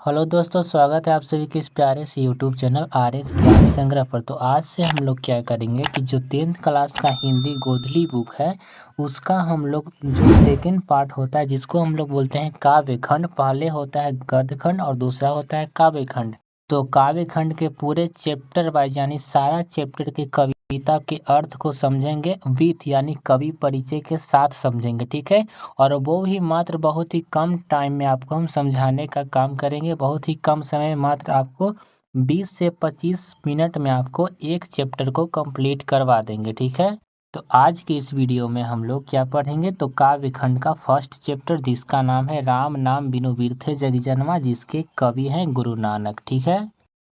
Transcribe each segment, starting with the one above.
Hello दोस्तों, स्वागत है आप सभी के इस प्यारे से यूट्यूब चैनल आर एस ज्ञान संग्रह पर। तो आज से हम लोग क्या करेंगे कि जो 10th क्लास का हिंदी गोधली बुक है उसका हम लोग जो सेकंड पार्ट होता है जिसको हम लोग बोलते हैं काव्य खंड। पहले होता है गद्य खंड और दूसरा होता है काव्य खंड। तो काव्य खंड के पूरे चैप्टर वाइज यानी सारा चैप्टर के कविता के अर्थ को समझेंगे विथ यानी कवि परिचय के साथ समझेंगे, ठीक है। और वो भी मात्र बहुत ही कम टाइम में आपको हम समझाने का काम करेंगे। बहुत ही कम समय में मात्र आपको 20 से 25 मिनट में आपको एक चैप्टर को कंप्लीट करवा देंगे, ठीक है। तो आज की इस वीडियो में हम लोग क्या पढ़ेंगे तो काव्य खंड का फर्स्ट चैप्टर जिसका नाम है राम नाम बिनु बिरथे जग जन्मा, जिसके कवि हैं गुरु नानक, ठीक है।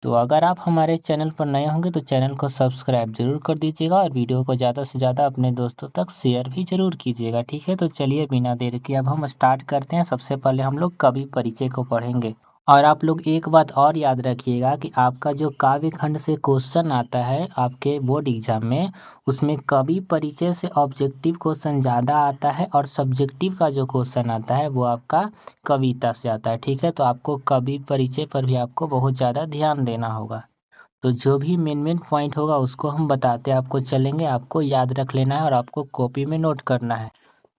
तो अगर आप हमारे चैनल पर नए होंगे तो चैनल को सब्सक्राइब जरूर कर दीजिएगा और वीडियो को ज़्यादा से ज़्यादा अपने दोस्तों तक शेयर भी जरूर कीजिएगा, ठीक है। तो चलिए बिना देर के अब हम स्टार्ट करते हैं। सबसे पहले हम लोग कवि परिचय को पढ़ेंगे। और आप लोग एक बात और याद रखिएगा कि आपका जो काव्य खंड से क्वेश्चन आता है आपके बोर्ड एग्जाम में, उसमें कवि परिचय से ऑब्जेक्टिव क्वेश्चन ज़्यादा आता है और सब्जेक्टिव का जो क्वेश्चन आता है वो आपका कविता से आता है, ठीक है। तो आपको कवि परिचय पर भी आपको बहुत ज़्यादा ध्यान देना होगा। तो जो भी मेन पॉइंट होगा उसको हम बताते आपको चलेंगे, आपको याद रख लेना है और आपको कॉपी में नोट करना है।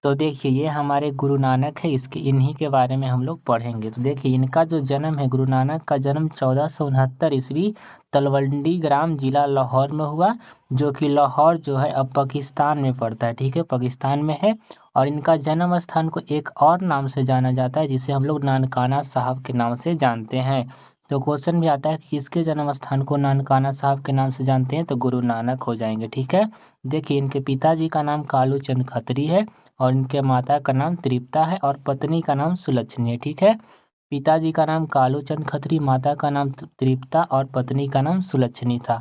तो देखिए ये हमारे गुरु नानक है, इसके इन्हीं के बारे में हम लोग पढ़ेंगे। तो देखिए इनका जो जन्म है, गुरु नानक का जन्म 1469 ईस्वी तलवंडी ग्राम जिला लाहौर में हुआ, जो कि लाहौर जो है अब पाकिस्तान में पड़ता है, ठीक है, पाकिस्तान में है। और इनका जन्म स्थान को एक और नाम से जाना जाता है जिसे हम लोग नानकाना साहब के नाम से जानते हैं। तो क्वेश्चन भी आता है कि किसके जन्म स्थान को नानकाना साहब के नाम से जानते हैं, तो गुरु नानक हो जाएंगे, ठीक है। देखिए इनके पिताजी का नाम कालू चंद खत्री है और इनके माता का नाम तृप्ता है और पत्नी का नाम सुलक्षणी है, ठीक है। पिताजी का नाम कालू चंद खत्री, माता का नाम तृप्ता और पत्नी का नाम सुलक्षणी था।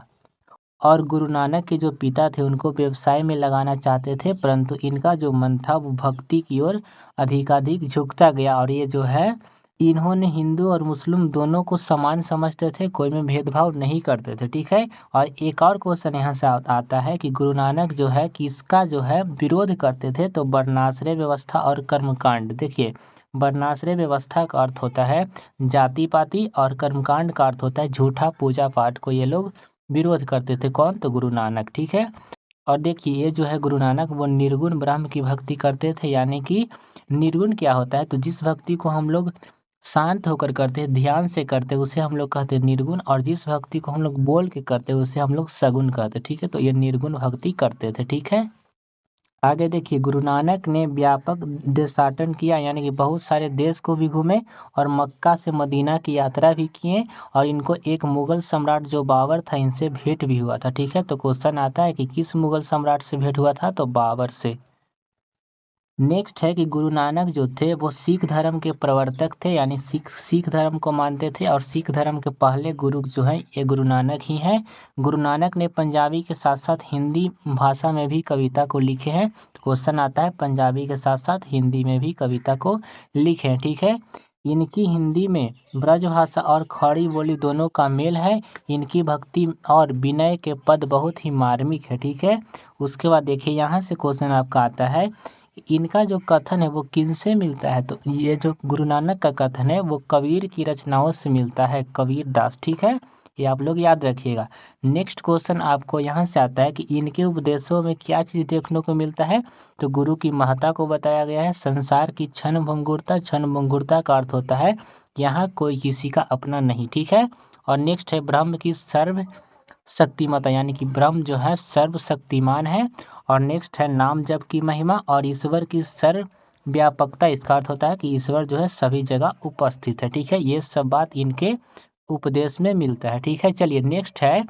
और गुरु नानक के जो पिता थे उनको व्यवसाय में लगाना चाहते थे, परंतु इनका जो मन था वो भक्ति की ओर अधिकाधिक झुकता गया। और ये जो है इन्होंने हिंदू और मुस्लिम दोनों को समान समझते थे, कोई में भेदभाव नहीं करते थे, ठीक है। और एक और क्वेश्चन यहाँ से आता है कि गुरु नानक जो है किसका जो है विरोध करते थे, तो वर्णाश्रय व्यवस्था और कर्मकांड। देखिए वर्णाश्रय व्यवस्था का अर्थ होता है जाति पाति और कर्मकांड का अर्थ होता है झूठा पूजा पाठ को ये लोग विरोध करते थे। कौन? तो गुरु नानक, ठीक है। और देखिए ये जो है गुरु नानक वो निर्गुण ब्रह्म की भक्ति करते थे, यानी कि निर्गुण क्या होता है, तो जिस भक्ति को हम लोग शांत होकर करते हैं, ध्यान से करते हैं, उसे हम लोग कहते हैं निर्गुण। और जिस भक्ति को हम लोग बोल के करते हैं उसे हम लोग सगुण कहते हैं, ठीक है। तो ये निर्गुण भक्ति करते थे, ठीक है। आगे देखिए गुरु नानक ने व्यापक देशाटन किया, यानी कि बहुत सारे देश को भी घूमे और मक्का से मदीना की यात्रा भी किए। और इनको एक मुगल सम्राट जो बाबर था इनसे भेंट भी हुआ था, ठीक है। तो क्वेश्चन आता है कि किस मुगल सम्राट से भेंट हुआ था, तो बाबर से। नेक्स्ट है कि गुरु नानक जो थे वो सिख धर्म के प्रवर्तक थे, यानी सिख धर्म को मानते थे और सिख धर्म के पहले गुरु जो हैं ये गुरु नानक ही हैं। गुरु नानक ने पंजाबी के साथ साथ हिंदी भाषा में भी कविता को लिखे हैं। तो क्वेश्चन आता है पंजाबी के साथ साथ हिंदी में भी कविता को लिखे हैं, ठीक है। इनकी हिंदी में ब्रजभाषा और खड़ी बोली दोनों का मेल है। इनकी भक्ति और विनय के पद बहुत ही मार्मिक है, ठीक है। उसके बाद देखिए यहाँ से क्वेश्चन आपका आता है इनका जो कथन है वो किनसे मिलता है, तो ये जो गुरु नानक का कथन है वो कबीर की रचनाओं से मिलता है, कबीर दास, ठीक है। ये आप लोग याद रखिएगा। नेक्स्ट क्वेश्चन आपको यहाँ से आता है कि इनके उपदेशों में क्या चीज़ देखने को मिलता है, तो गुरु की महत्ता को बताया गया है। संसार की क्षण भंगुरता का अर्थ होता है यहाँ कोई किसी का अपना नहीं, ठीक है। और नेक्स्ट है ब्रह्म की सर्व शक्तिमता, यानी कि ब्रह्म जो है सर्वशक्तिमान है। और नेक्स्ट है नाम जप की महिमा और ईश्वर की सर्व व्यापकता, इसका अर्थ होता है कि ईश्वर जो है सभी जगह उपस्थित है, ठीक है। ये सब बात इनके उपदेश में मिलता है, ठीक है। चलिए नेक्स्ट है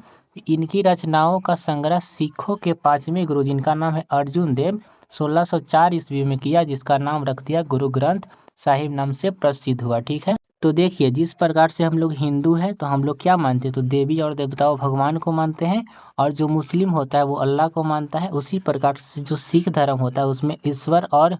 इनकी रचनाओं का संग्रह सिखों के पांचवें गुरु जिनका नाम है अर्जुन देव 1604 ईस्वी में किया, जिसका नाम रख दिया गुरु ग्रंथ साहिब नाम से प्रसिद्ध हुआ, ठीक है। तो देखिए जिस प्रकार से हम लोग हिंदू हैं तो हम लोग क्या मानते हैं, तो देवी और देवताओं भगवान को मानते हैं। और जो मुस्लिम होता है वो अल्लाह को मानता है। उसी प्रकार से जो सिख धर्म होता है उसमें ईश्वर और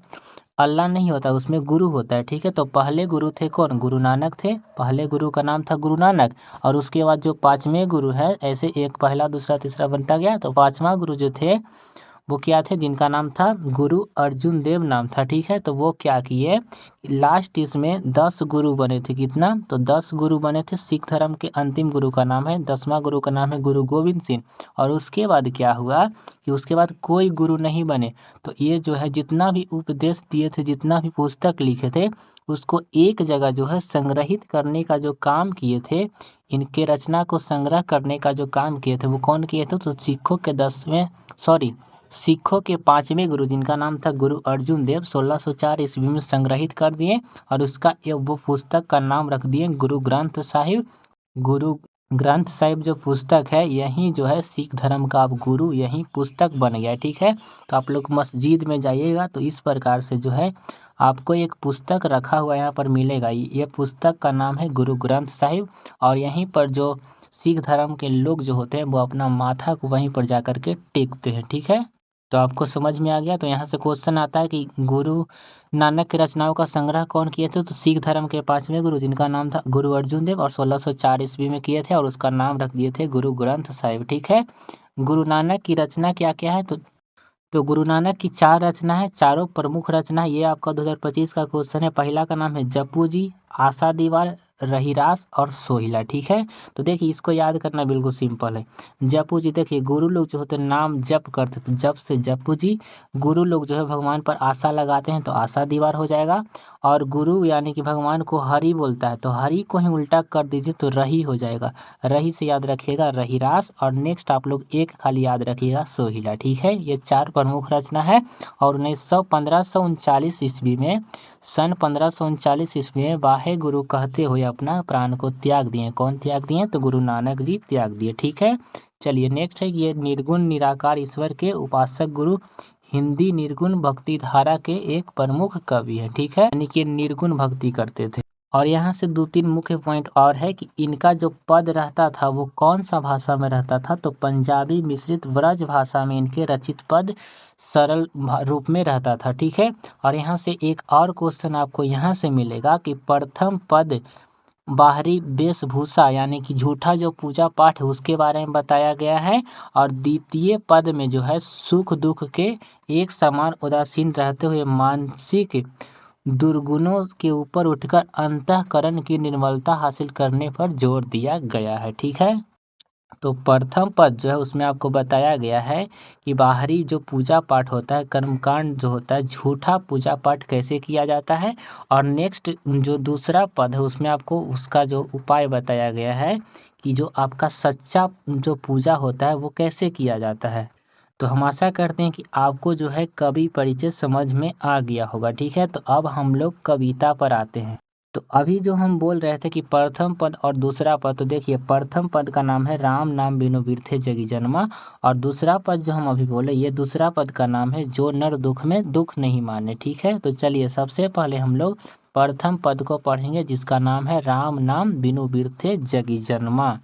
अल्लाह नहीं होता, उसमें गुरु होता है, ठीक है। तो पहले गुरु थे कौन? गुरु नानक थे। पहले गुरु का नाम था गुरु नानक। और उसके बाद जो पांचवें गुरु है, ऐसे एक पहला दूसरा तीसरा बनता गया, तो पांचवा गुरु जो थे वो क्या थे, जिनका नाम था गुरु अर्जुन देव नाम था, ठीक है। तो वो क्या किए, लास्ट इसमें 10 गुरु बने थे, कितना, तो 10 गुरु बने थे। सिख धर्म के अंतिम गुरु का नाम है, 10वां गुरु का नाम है गुरु गोविंद सिंह। और उसके बाद क्या हुआ कि उसके बाद कोई गुरु नहीं बने। तो ये जो है जितना भी उपदेश दिए थे, जितना भी पुस्तक लिखे थे, उसको एक जगह जो है संग्रहित करने का जो काम किए थे, इनके रचना को संग्रह करने का जो काम किए थे, वो कौन किए थे, तो सिखों के 10वें सॉरी सिखों के 5वें गुरु, जिनका नाम था गुरु अर्जुन देव, 1604 ईस्वी में संग्रहित कर दिए। और उसका वो पुस्तक का नाम रख दिए गुरु ग्रंथ साहिब। गुरु ग्रंथ साहिब जो पुस्तक है, यही जो है सिख धर्म का अब गुरु यही पुस्तक बन गया, ठीक है। तो आप लोग मस्जिद में जाइएगा तो इस प्रकार से जो है आपको एक पुस्तक रखा हुआ यहाँ पर मिलेगा। ये पुस्तक का नाम है गुरु ग्रंथ साहिब। और यहीं पर जो सिख धर्म के लोग जो होते हैं वो अपना माथा को वहीं पर जा कर के टेकते हैं, ठीक है। तो आपको समझ में आ गया। तो यहाँ से क्वेश्चन आता है कि गुरु नानक की रचनाओं का संग्रह कौन किए थे, तो सिख धर्म के 5वें गुरु, जिनका नाम था गुरु अर्जुन देव, और 1604 ईस्वी में किए थे, और उसका नाम रख दिए थे गुरु ग्रंथ साहिब, ठीक है। गुरु नानक की रचना क्या क्या है, तो गुरु नानक की 4 रचना है, चारों प्रमुख रचना, ये आपका 2025 का क्वेश्चन है। पहला का नाम है जपू जी, आशा दीवार, रहीरास और सोहिला, ठीक है। तो देखिए इसको याद करना बिल्कुल सिंपल है। जपू जी, देखिए गुरु लोग जो होते हैं नाम जप करते थे, जप से जपू जी। गुरु लोग जो है भगवान पर आशा लगाते हैं तो आशा दीवार हो जाएगा। और गुरु यानी कि भगवान को हरि बोलता है तो हरि को ही उल्टा कर दीजिए तो रही हो जाएगा। रही से याद रखिएगा रहीरास, और नेक्स्ट आप लोग एक खाली याद रखिएगा सोहिला, ठीक है। ये 4 प्रमुख रचना है। और 1539 ईस्वी में, सन 1539 ईस्वी में वाहे गुरु कहते हुए अपना प्राण को त्याग दिए। कौन त्याग दिए, तो गुरु नानक जी त्याग दिए, ठीक है। चलिए नेक्स्ट है कि ये निर्गुण निराकार ईश्वर के उपासक गुरु हिंदी निर्गुण भक्ति धारा के एक प्रमुख कवि है, ठीक है। यानी कि निर्गुण भक्ति करते थे। और यहाँ से 2-3 मुख्य पॉइंट और है कि इनका जो पद रहता था वो कौन सा भाषा में रहता था, तो पंजाबी मिश्रित ब्रज भाषा में इनके रचित पद सरल रूप में रहता था, ठीक है। और यहाँ से एक और क्वेश्चन आपको यहाँ से मिलेगा कि प्रथम पद बाहरी वेशभूषा यानी कि झूठा जो पूजा पाठ है उसके बारे में बताया गया है। और द्वितीय पद में जो है सुख दुख के एक समान उदासीन रहते हुए मानसिक दुर्गुणों के ऊपर उठकर अंतःकरण की निर्मलता हासिल करने पर जोर दिया गया है, ठीक है। तो प्रथम पद जो है उसमें आपको बताया गया है कि बाहरी जो पूजा पाठ होता है, कर्मकांड जो होता है, झूठा पूजा पाठ कैसे किया जाता है। और नेक्स्ट जो दूसरा पद है उसमें आपको उसका जो उपाय बताया गया है कि जो आपका सच्चा जो पूजा होता है वो कैसे किया जाता है। तो हम आशा करते हैं कि आपको जो है कवि परिचय समझ में आ गया होगा, ठीक है। तो अब हम लोग कविता पर आते हैं। तो अभी जो हम बोल रहे थे कि प्रथम पद और दूसरा पद, तो देखिए प्रथम पद का नाम है राम नाम बिनु बिरथे जगी जन्मा। और दूसरा पद जो हम अभी बोले ये दूसरा पद का नाम है जो नर दुख में दुख नहीं माने, ठीक है। तो चलिए सबसे पहले हम लोग प्रथम पद को पढ़ेंगे जिसका नाम है राम नाम बिनु बिरथे जगी जन्मा।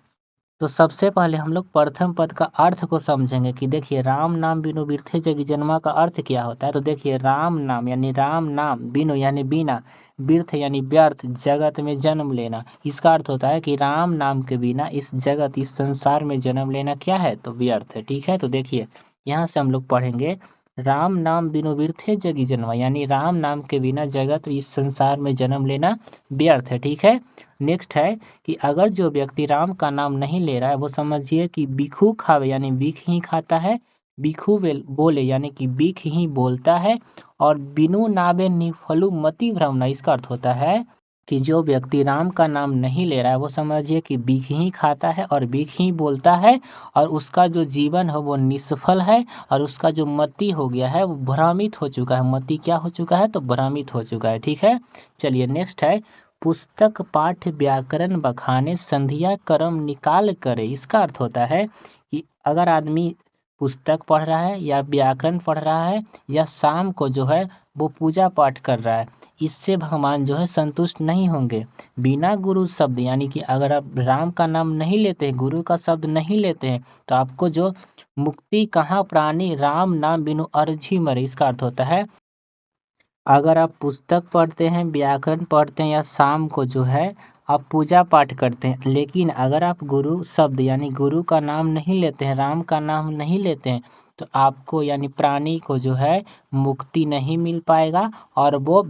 तो सबसे पहले हम लोग प्रथम पद का अर्थ को समझेंगे कि देखिए राम नाम बिनु बिरथे जगी जन्मा का अर्थ क्या होता है। तो देखिए राम नाम यानी राम नाम, बिनु यानी बिना, बिरथ यानी व्यर्थ, जगत में जन्म लेना। इसका अर्थ होता है कि राम नाम के बिना इस जगत इस संसार में जन्म लेना क्या है, तो व्यर्थ है, ठीक है। तो देखिए यहाँ से हम लोग पढ़ेंगे राम नाम बिनु बिरथे जगी जन्मा, यानी राम नाम के बिना जगत इस संसार में जन्म लेना व्यर्थ है, ठीक है। नेक्स्ट है कि अगर जो व्यक्ति राम का नाम नहीं ले रहा है वो समझिए कि बिखू खावे यानी बीख ही खाता है, बिखू बोले यानी कि बीख ही बोलता है। और बिनु नावे निफलु मति भ्रमना, इसका अर्थ होता है कि जो व्यक्ति राम का नाम नहीं ले रहा है वो समझिए कि बीख ही खाता है और बीख ही बोलता है। और उसका जो जीवन है वो निष्फल है। और उसका जो मति हो गया है वो भ्रमित हो चुका है। मति क्या हो चुका है, तो भ्रमित हो चुका है, ठीक है। चलिए नेक्स्ट है पुस्तक पाठ व्याकरण बखाने संधिया कर्म निकाल करे। इसका अर्थ होता है कि अगर आदमी पुस्तक पढ़ रहा है या व्याकरण पढ़ रहा है या शाम को जो है वो पूजा पाठ कर रहा है, इससे भगवान जो है संतुष्ट नहीं होंगे। बिना गुरु शब्द यानी कि अगर आप राम का नाम नहीं लेते हैं, गुरु का शब्द नहीं लेते हैं, तो आपको जो मुक्ति कहाँ प्राणी राम नाम बिनु अरझी मरे, इसका अर्थ होता है अगर आप पुस्तक पढ़ते हैं, व्याकरण पढ़ते हैं या शाम को जो है आप पूजा पाठ करते हैं, लेकिन अगर आप गुरु शब्द यानी गुरु का नाम नहीं लेते हैं, राम का नाम नहीं लेते हैं, तो आपको यानी प्राणी को जो है मुक्ति नहीं मिल पाएगा और वो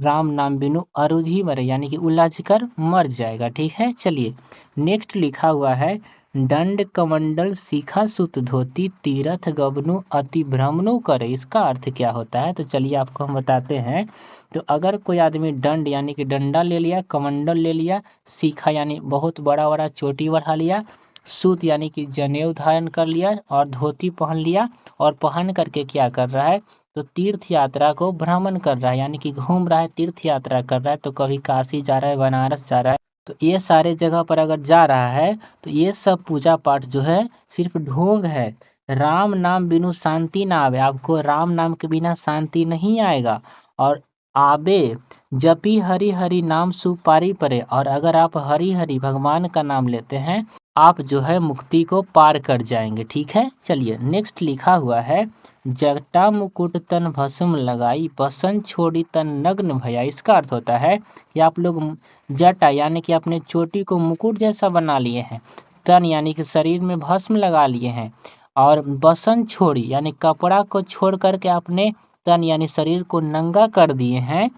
राम नाम बिनु अरुझ ही मरे यानी कि उलझ कर मर जाएगा। ठीक है, चलिए नेक्स्ट लिखा हुआ है दंड कमंडल शिखा सुत धोती तीरथ गबनु अति भ्रमनु करे। इसका अर्थ क्या होता है? तो चलिए आपको हम बताते हैं। तो अगर कोई आदमी दंड यानी कि डंडा ले लिया, कमंडल ले लिया, शिखा यानी बहुत बड़ा बड़ा चोटी बढ़ा लिया, सूत यानी कि जनेऊ धारण कर लिया और धोती पहन लिया और पहन करके क्या कर रहा है? तो तीर्थ यात्रा को भ्रमण कर रहा है यानी कि घूम रहा है, तीर्थ यात्रा कर रहा है। तो कभी काशी जा रहा है, बनारस जा रहा है, तो ये सारे जगह पर अगर जा रहा है तो ये सब पूजा पाठ जो है सिर्फ ढोंग है। राम नाम बिनु शांति ना आवे, आपको राम नाम के बिना शांति नहीं आएगा। और आबे जपी हरि हरि नाम सुपारी परे, और अगर आप हरि हरि भगवान का नाम लेते हैं आप जो है मुक्ति को पार कर जाएंगे। ठीक है, चलिए नेक्स्ट लिखा हुआ है जटा मुकुट तन भस्म लगाई बसन छोड़ी तन नग्न भया। इसका अर्थ होता है कि आप लोग जटा यानी कि अपने चोटी को मुकुट जैसा बना लिए हैं, तन यानी कि शरीर में भस्म लगा लिए हैं, और बसन छोड़ी यानी कपड़ा को छोड़ करके अपने तन यानी शरीर को नंगा कर दिए हैं।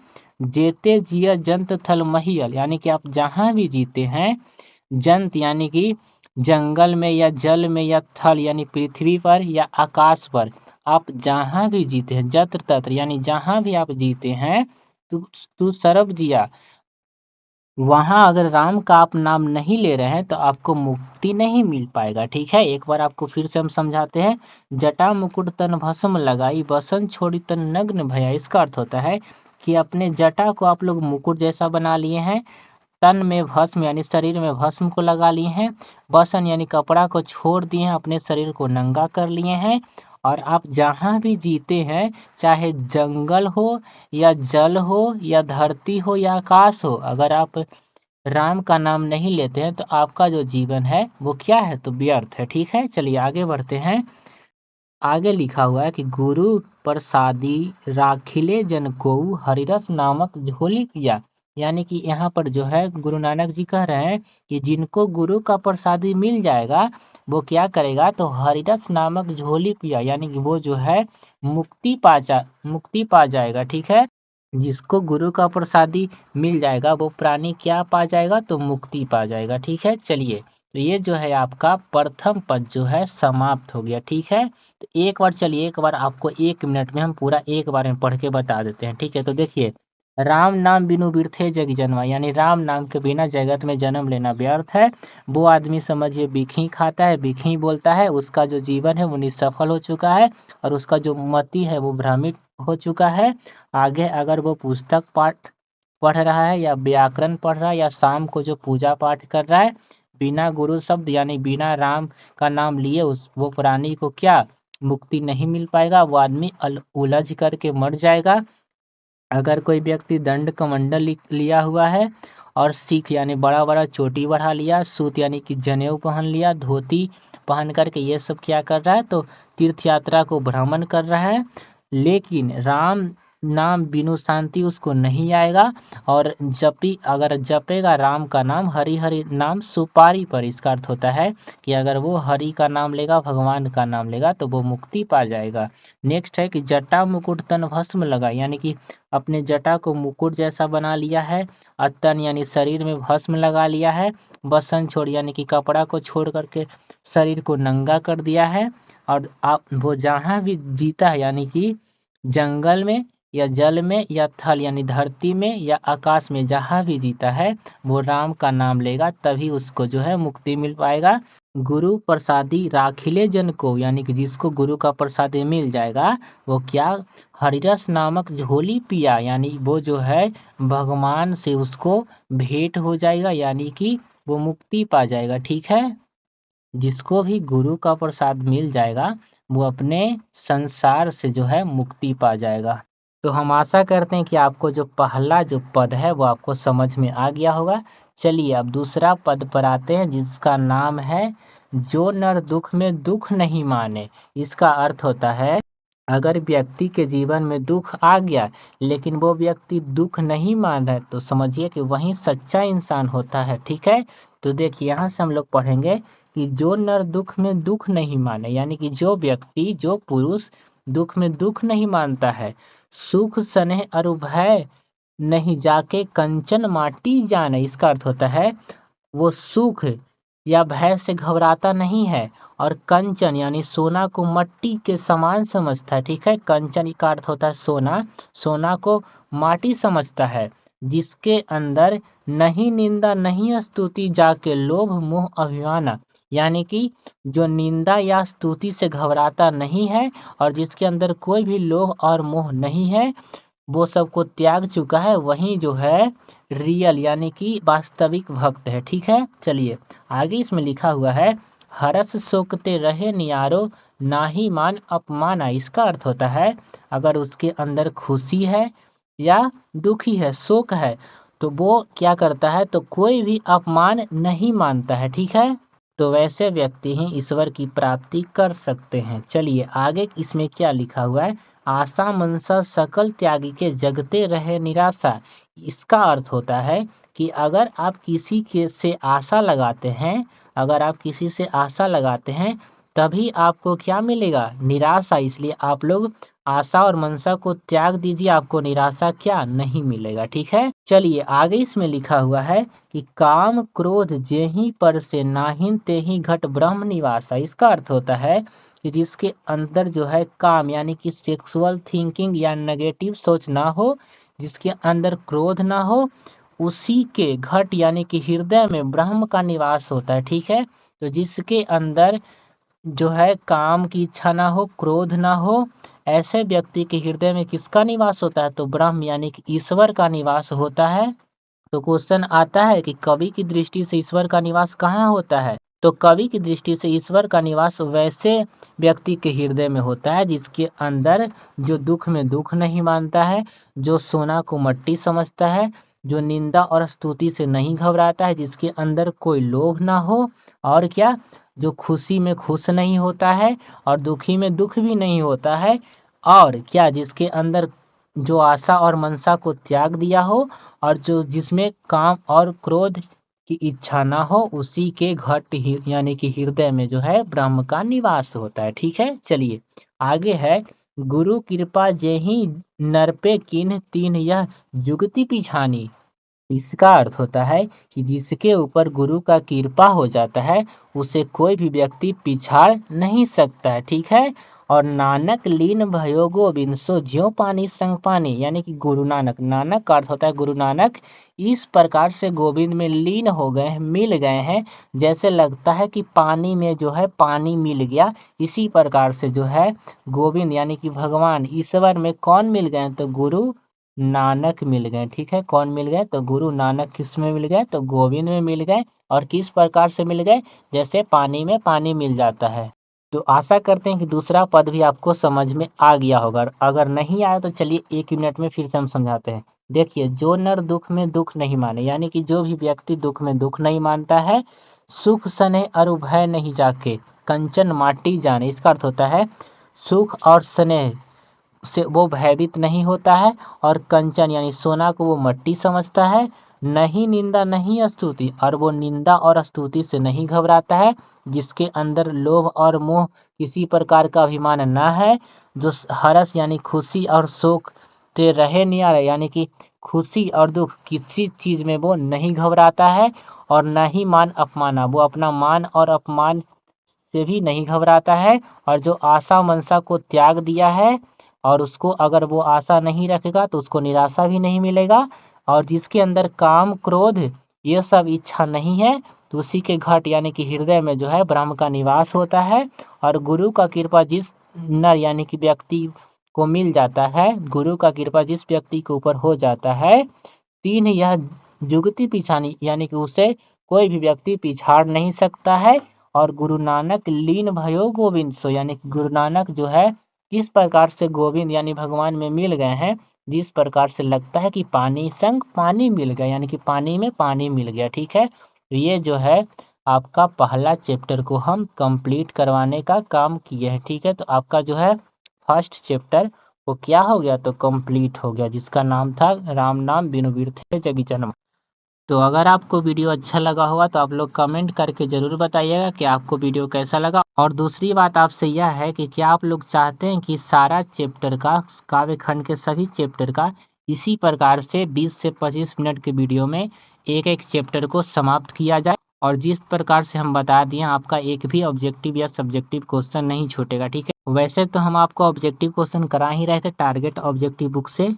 जेते जिया जंत थल महियल यानी कि आप जहाँ भी जीते हैं, जंत यानी कि जंगल में या जल में या थल यानी पृथ्वी पर या आकाश पर, आप जहाँ भी जीते हैं, जत्र तत्र यानी जहाँ भी आप जीते हैं, तू सरब जिया, वहाँ अगर राम का आप नाम नहीं ले रहे हैं तो आपको मुक्ति नहीं मिल पाएगा। ठीक है, एक बार आपको फिर से हम समझाते हैं। जटा मुकुट तन भस्म लगाई बसन छोड़ी तन नग्न भया। इसका अर्थ होता है कि अपने जटा को आप लोग मुकुट जैसा बना लिए हैं, तन में भस्म यानी शरीर में भस्म को लगा लिए हैं, बसन यानी कपड़ा को छोड़ दिए हैं, अपने शरीर को नंगा कर लिए हैं, और आप जहाँ भी जीते हैं, चाहे जंगल हो या जल हो या धरती हो या आकाश हो, अगर आप राम का नाम नहीं लेते हैं तो आपका जो जीवन है वो क्या है? तो व्यर्थ है। ठीक है, चलिए आगे बढ़ते हैं। आगे लिखा हुआ है कि गुरु प्रसादी राखिले जन को हरिरस नामक झोली किया। यानी कि यहाँ पर जो है गुरु नानक जी कह रहे हैं कि जिनको गुरु का प्रसादी मिल जाएगा वो क्या करेगा? तो हरिरस नामक झोली पिया यानी कि वो जो है मुक्ति पा जाएगा। ठीक है, जिसको गुरु का प्रसादी मिल जाएगा वो प्राणी क्या पा जाएगा? तो मुक्ति पा जाएगा। ठीक है, चलिए तो ये जो है आपका प्रथम पद जो है समाप्त हो गया। ठीक है, तो एक बार चलिए, एक बार आपको 1 मिनट में हम पूरा एक बार में पढ़ के बता देते हैं। ठीक है, तो देखिए राम नाम बिनु बिरथे जग जन्मा, यानी राम नाम के बिना जगत में जन्म लेना व्यर्थ है। वो आदमी समझिए बिखी खाता है, बिखी बोलता है, उसका जो जीवन है वो निसफल हो चुका है और उसका जो मति है वो भ्रमित हो चुका है। आगे अगर वो पुस्तक पाठ पढ़ रहा है या व्याकरण पढ़ रहा है या शाम को जो पूजा पाठ कर रहा है, बिना गुरु शब्द यानी बिना राम का नाम लिए वो प्राणी को क्या मुक्ति नहीं मिल पाएगा, वो आदमी उलझ करके मर जाएगा। अगर कोई व्यक्ति दंड कमंडल लिया हुआ है और सिख यानी बड़ा बड़ा चोटी बढ़ा लिया, सूत यानी कि जनेऊ पहन लिया, धोती पहन करके ये सब क्या कर रहा है? तो तीर्थ यात्रा को भ्रमण कर रहा है, लेकिन राम नाम बिनु शांति उसको नहीं आएगा। और अगर जपेगा राम का नाम, हरि हरि नाम सुपारी पर, इसका अर्थ होता है कि अगर वो हरि का नाम लेगा, भगवान का नाम लेगा तो वो मुक्ति पा जाएगा। नेक्स्ट है कि जटा मुकुट तन भस्म लगा, यानी कि अपने जटा को मुकुट जैसा बना लिया है, तन यानी शरीर में भस्म लगा लिया है, बसन छोड़ यानी कि कपड़ा को छोड़ करके शरीर को नंगा कर दिया है, और आप वो जहाँ भी जीता है यानी कि जंगल में या जल में या थल यानी धरती में या आकाश में जहाँ भी जीता है वो राम का नाम लेगा, तभी उसको जो है मुक्ति मिल पाएगा। गुरु प्रसादी राखिले जन को, यानी कि जिसको गुरु का प्रसादी मिल जाएगा वो क्या? हरिरस नामक झोली पिया, यानी वो जो है भगवान से उसको भेंट हो जाएगा, यानी कि वो मुक्ति पा जाएगा। ठीक है, जिसको भी गुरु का प्रसाद मिल जाएगा वो अपने संसार से जो है मुक्ति पा जाएगा। तो हम आशा करते हैं कि आपको जो पहला जो पद है वो आपको समझ में आ गया होगा। चलिए अब दूसरा पद पर आते हैं, जिसका नाम है जो नर दुख में दुख नहीं माने। इसका अर्थ होता है अगर व्यक्ति के जीवन में दुख आ गया लेकिन वो व्यक्ति दुख नहीं मान रहा है तो समझिए कि वही सच्चा इंसान होता है। ठीक है, तो देखिए यहाँ से हम लोग पढ़ेंगे कि जो नर दुख में दुख नहीं माने, यानी कि जो व्यक्ति, जो पुरुष दुख में दुख नहीं मानता है, सुख स्नेह और भय नहीं जाके कंचन माटी जाने, इसका अर्थ होता है वो सुख या भय से घबराता नहीं है और कंचन यानी सोना को मट्टी के समान समझता है। ठीक है, कंचन का अर्थ होता है सोना, सोना को माटी समझता है, जिसके अंदर नहीं निंदा नहीं स्तुति जाके लोभ मोह अभिमान, यानी कि जो निंदा या स्तुति से घबराता नहीं है और जिसके अंदर कोई भी लोभ और मोह नहीं है, वो सबको त्याग चुका है, वही जो है रियल यानी कि वास्तविक भक्त है। ठीक है, चलिए आगे इसमें लिखा हुआ है, हरस शोकते रहे नियारो नाही मान अपमाना। इसका अर्थ होता है अगर उसके अंदर खुशी है या दुखी है, शोक है, तो वो क्या करता है, तो कोई भी अपमान नहीं मानता है। ठीक है, तो वैसे व्यक्ति ही ईश्वर की प्राप्ति कर सकते हैं। चलिए आगे इसमें क्या लिखा हुआ है, आशा मनसा सकल त्यागी के जगते रहे निराशा। इसका अर्थ होता है कि अगर आप किसी के से आशा लगाते हैं, अगर आप किसी से आशा लगाते हैं तभी आपको क्या मिलेगा, निराशा। इसलिए आप लोग आशा और मनसा को त्याग दीजिए, आपको निराशा क्या नहीं मिलेगा। ठीक है, चलिए आगे इसमें लिखा हुआ है कि काम क्रोध जेहि पर से नाहिन तेहि घट ब्रह्म निवासा। इसका अर्थ होता है कि जिसके अंदर जो है काम यानी कि सेक्सुअल थिंकिंग या नेगेटिव सोच ना हो, जिसके अंदर क्रोध ना हो, उसी के घट यानी कि हृदय में ब्रह्म का निवास होता है। ठीक है, तो जिसके अंदर जो है काम की इच्छा ना हो, क्रोध ना हो, ऐसे व्यक्ति के हृदय में किसका निवास होता है, तो ब्रह्म यानी कि ईश्वर का निवास होता है। तो क्वेश्चन आता है कि कवि की दृष्टि से ईश्वर का निवास कहाँ होता है, तो कवि की दृष्टि से ईश्वर का निवास वैसे व्यक्ति के हृदय में होता है जिसके अंदर जो दुख में दुख नहीं मानता है, जो सोना को मट्टी समझता है, जो निंदा और स्तुति से नहीं घबराता है, जिसके अंदर कोई लोभ ना हो, और क्या, जो खुशी में खुश नहीं होता है और दुखी में दुख भी नहीं होता है, और क्या, जिसके अंदर जो आशा और मनसा को त्याग दिया हो और जो जिसमें काम और क्रोध की इच्छा ना हो, उसी के घट यानी कि हृदय में जो है ब्रह्म का निवास होता है। ठीक है, चलिए आगे है, गुरु कृपा जेहि नर पे किन्ह तीन यह जुगति पिछानी। इसका अर्थ होता है कि जिसके ऊपर गुरु का कृपा हो जाता है उसे कोई भी व्यक्ति पिछाड़ नहीं सकता है। ठीक है, और नानक लीन भयो गोविंद सो ज्यों पानी संग पानी, यानी कि गुरु नानक, नानक का अर्थ होता है गुरु नानक, इस प्रकार से गोविंद में लीन हो गए हैं, मिल गए हैं, जैसे लगता है कि पानी में जो है पानी मिल गया। इसी प्रकार से जो है गोविंद यानी कि भगवान ईश्वर में कौन मिल गए, तो गुरु नानक मिल गए। ठीक है, कौन मिल गए, तो गुरु नानक किस में मिल गए, तो गोविंद में मिल गए। और किस प्रकार से मिल गए, जैसे पानी में पानी मिल जाता है। तो आशा करते हैं कि दूसरा पद भी आपको समझ में आ गया होगा, अगर नहीं आया तो चलिए 1 मिनट में फिर से हम समझाते हैं। देखिए, जो नर दुख में दुख नहीं माने, यानी कि जो भी व्यक्ति दुख में दुख नहीं मानता है, सुख स्नेह और भय नहीं जाके कंचन माटी जाने। इसका अर्थ होता है सुख और स्नेह से वो भयभीत नहीं होता है, और कंचन यानी सोना को वो मट्टी समझता है, नहीं निंदा नहीं स्तुति, और वो निंदा और स्तुति से नहीं घबराता है, जिसके अंदर लोभ और मोह किसी प्रकार का अभिमान ना है, जो हर्ष यानी खुशी और शोक ते रहे नहीं आ रहे, यानी कि खुशी और दुख किसी चीज में वो नहीं घबराता है, और न ही मान अपमाना, वो अपना मान और अपमान से भी नहीं घबराता है, और जो आशा मनसा को त्याग दिया है, और उसको अगर वो आशा नहीं रखेगा तो उसको निराशा भी नहीं मिलेगा, और जिसके अंदर काम क्रोध ये सब इच्छा नहीं है, तो उसी के घट यानी कि हृदय में जो है ब्रह्म का निवास होता है। और गुरु का कृपा जिस नर यानी कि व्यक्ति को मिल जाता है, गुरु का कृपा जिस व्यक्ति के ऊपर हो जाता है, तीन यह जुगति पिछानी, यानी कि उसे कोई भी व्यक्ति पिछाड़ नहीं सकता है। और गुरु नानक लीन भयो गोविंद सो, यानी कि गुरु नानक जो है किस प्रकार से गोविंद यानी भगवान में मिल गए हैं, जिस प्रकार से लगता है कि पानी संग पानी मिल गया, यानी कि पानी में पानी मिल गया। ठीक है, तो ये जो है आपका पहला चैप्टर को हम कंप्लीट करवाने का काम किए हैं। ठीक है, तो आपका जो है फर्स्ट चैप्टर वो क्या हो गया, तो कंप्लीट हो गया, जिसका नाम था राम नाम बिनु बिरथे जगी जन्म। तो अगर आपको वीडियो अच्छा लगा होगा तो आप लोग कमेंट करके ज़रूर बताइएगा कि आपको वीडियो कैसा लगा। और दूसरी बात आपसे यह है कि क्या आप लोग चाहते हैं कि सारा चैप्टर का, काव्य खंड के सभी चैप्टर का इसी प्रकार से 20 से 25 मिनट के वीडियो में एक एक चैप्टर को समाप्त किया जाए। और जिस प्रकार से हम बता दिए, आपका एक भी ऑब्जेक्टिव या सब्जेक्टिव क्वेश्चन नहीं छूटेगा, ठीक है। वैसे तो हम आपको ऑब्जेक्टिव क्वेश्चन करा ही रहे थे टारगेट ऑब्जेक्टिव बुक से,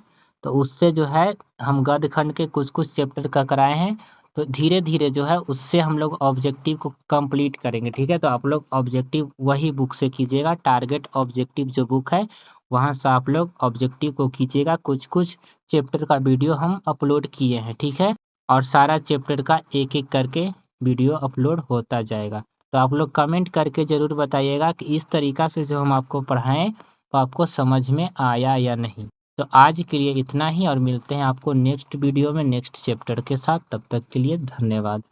तो उससे जो है हम गद्य खंड के कुछ कुछ चैप्टर का कराए हैं। तो धीरे धीरे जो है उससे हम लोग ऑब्जेक्टिव को कंप्लीट करेंगे, ठीक है। तो आप लोग ऑब्जेक्टिव वही बुक से कीजिएगा, टारगेट ऑब्जेक्टिव जो बुक है वहाँ से आप लोग ऑब्जेक्टिव को कीजिएगा। कुछ कुछ चैप्टर का वीडियो हम अपलोड किए हैं, ठीक है। और सारा चैप्टर का एक एक करके वीडियो अपलोड होता जाएगा। तो आप लोग कमेंट करके ज़रूर बताइएगा कि इस तरीका से जो हम आपको पढ़ाएं तो आपको समझ में आया या नहीं। तो आज के लिए इतना ही, और मिलते हैं आपको नेक्स्ट वीडियो में नेक्स्ट चैप्टर के साथ। तब तक के लिए धन्यवाद।